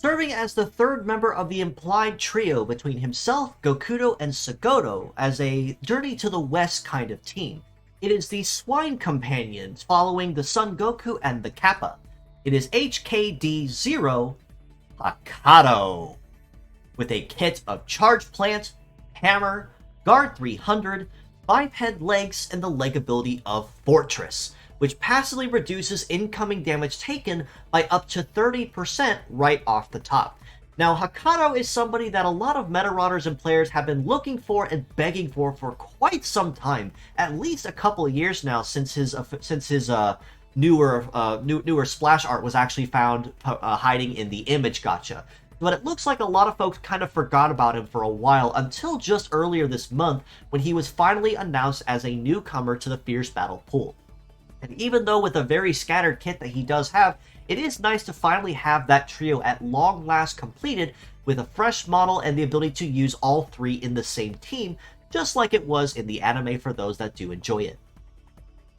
serving as the third member of the implied trio between himself, Gokudo, and Hakkado as a Journey to the West kind of team. It is the Swine Companions following the Son Goku and the Kappa. It is HKD00 Hakkado, with a kit of Charge Plant, Hammer, Guard 300, Biped Legs, and the leg ability of Fortress, which passively reduces incoming damage taken by up to 30% right off the top. Now, Hakkado is somebody that a lot of Medarotters and players have been looking for and begging for quite some time, at least a couple of years now, since his newer splash art was actually found hiding in the image gacha. But it looks like a lot of folks kind of forgot about him for a while until just earlier this month when he was finally announced as a newcomer to the Fierce Battle pool. And even though with a very scattered kit that he does have, it is nice to finally have that trio at long last completed with a fresh model and the ability to use all three in the same team, just like it was in the anime for those that do enjoy it.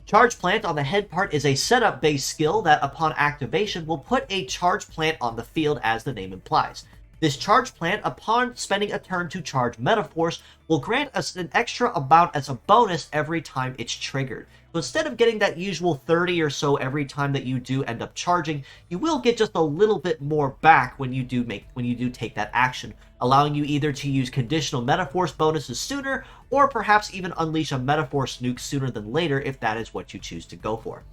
Charge Plant on the head part is a setup-based skill that, upon activation, will put a Charge Plant on the field as the name implies. This Charge Plant, upon spending a turn to charge Metaforce, will grant us an extra amount as a bonus every time it's triggered. So instead of getting that usual 30 or so every time that you do end up charging, you will get just a little bit more back when you do take that action, allowing you either to use conditional Metaforce bonuses sooner, or perhaps even unleash a Metaforce nuke sooner than later if that is what you choose to go for.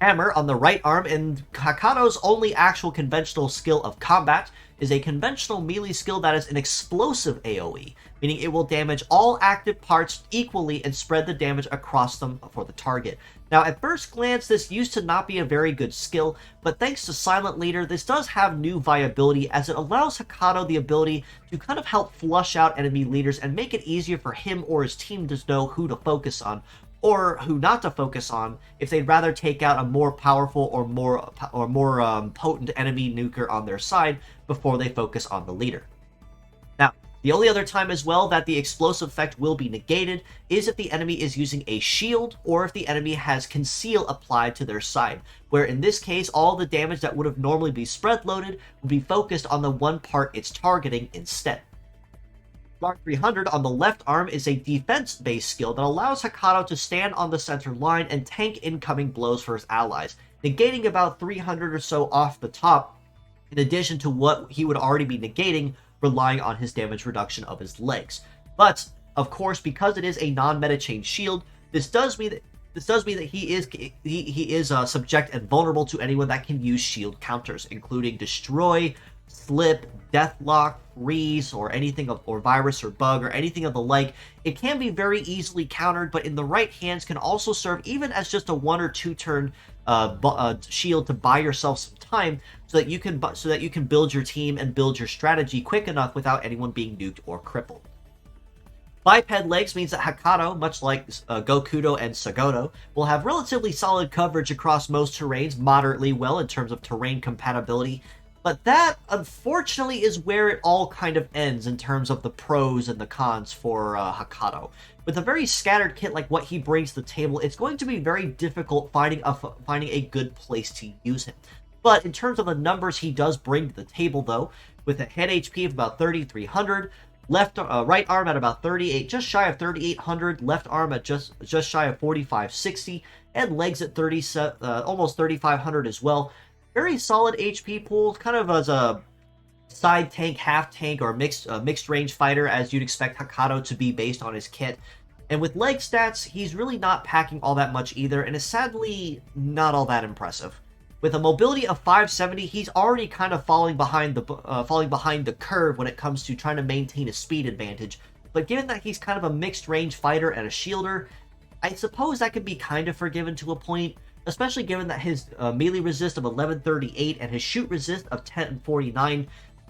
Hammer on the right arm, and Hakkado's only actual conventional skill of combat, is a conventional melee skill that is an explosive AoE, meaning it will damage all active parts equally and spread the damage across them for the target. Now, at first glance, this used to not be a very good skill, but thanks to Silent Leader, this does have new viability as it allows Hakkado the ability to kind of help flush out enemy leaders and make it easier for him or his team to know who to focus on, or who not to focus on if they'd rather take out a more powerful or more potent enemy nuker on their side before they focus on the leader. Now, the only other time as well that the explosive effect will be negated is if the enemy is using a shield or if the enemy has conceal applied to their side, where in this case all the damage that would have normally been spread loaded would be focused on the one part it's targeting instead. Guard 300 on the left arm is a defense-based skill that allows Hakkado to stand on the center line and tank incoming blows for his allies, negating about 300 or so off the top, in addition to what he would already be negating, relying on his damage reduction of his legs. But, of course, because it is a non-meta chain shield, this does mean that he is subject and vulnerable to anyone that can use shield counters, including Destroy, Slip, Deathlock, Freeze, or anything or Virus or Bug or anything of the like. It can be very easily countered, but in the right hands can also serve even as just a 1 or 2 turn shield to buy yourself some time so that you can build your team and build your strategy quick enough without anyone being nuked or crippled. Biped Legs means that Hakkado, much like Gokudo and Hakkado, will have relatively solid coverage across most terrains, moderately well in terms of terrain compatibility. But that, unfortunately, is where it all kind of ends in terms of the pros and the cons for Hakkado. With a very scattered kit like what he brings to the table, it's going to be very difficult finding a good place to use him. But in terms of the numbers he does bring to the table, though, with a head HP of about 3,300, right arm at about 38, just shy of 3,800, left arm at just shy of 4,560, and legs at almost 3,500 as well. Very solid HP pool, kind of as a side tank, half tank, or mixed range fighter as you'd expect Hakkado to be based on his kit. And with leg stats, he's really not packing all that much either, and is sadly not all that impressive. With a mobility of 570, he's already kind of falling behind the curve when it comes to trying to maintain a speed advantage. But given that he's kind of a mixed range fighter and a shielder, I suppose that could be kind of forgiven to a point, especially given that his melee resist of 1138 and his shoot resist of 1049,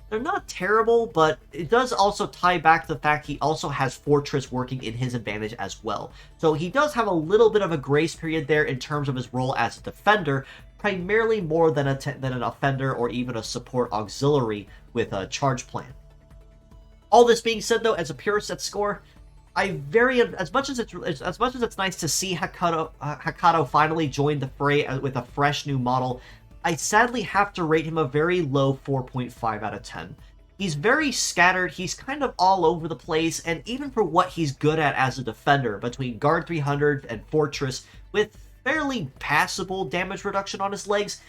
they're not terrible, but it does also tie back to the fact he also has Fortress working in his advantage as well. So he does have a little bit of a grace period there in terms of his role as a defender, primarily more than an offender or even a support auxiliary with a charge plan. All this being said, though, as a pure set score, as much as it's nice to see Hakkado finally join the fray with a fresh new model, I sadly have to rate him a very low 4.5 out of 10. He's very scattered, he's kind of all over the place, and even for what he's good at as a defender, between guard 300 and fortress, with fairly passable damage reduction on his legs,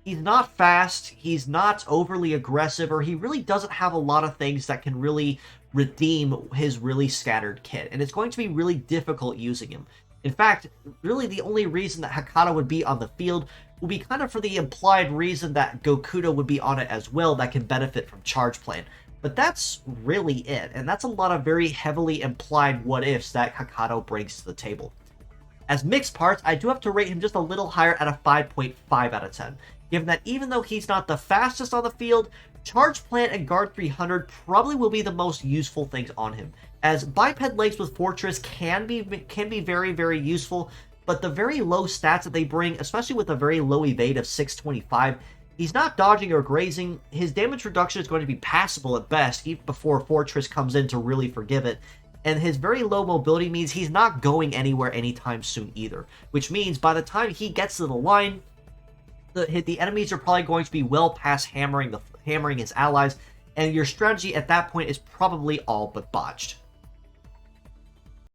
he's not fast, he's not overly aggressive, or he really doesn't have a lot of things that can really redeem his really scattered kit, and it's going to be really difficult using him. In fact, really the only reason that Hakkado would be on the field will be kind of for the implied reason that Gokudo would be on it as well that can benefit from charge plan. But that's really it, and that's a lot of very heavily implied what-ifs that Hakkado brings to the table. As mixed parts, I do have to rate him just a little higher at a 5.5 out of 10, given that even though he's not the fastest on the field, Charge Plant and Guard 300 probably will be the most useful things on him, as Biped Legs with Fortress can be very, very useful, but the very low stats that they bring, especially with a very low evade of 625, he's not dodging or grazing, his damage reduction is going to be passable at best, even before Fortress comes in to really forgive it, and his very low mobility means he's not going anywhere anytime soon either, which means by the time he gets to the line, the enemies are probably going to be well past hammering his allies, and your strategy at that point is probably all but botched.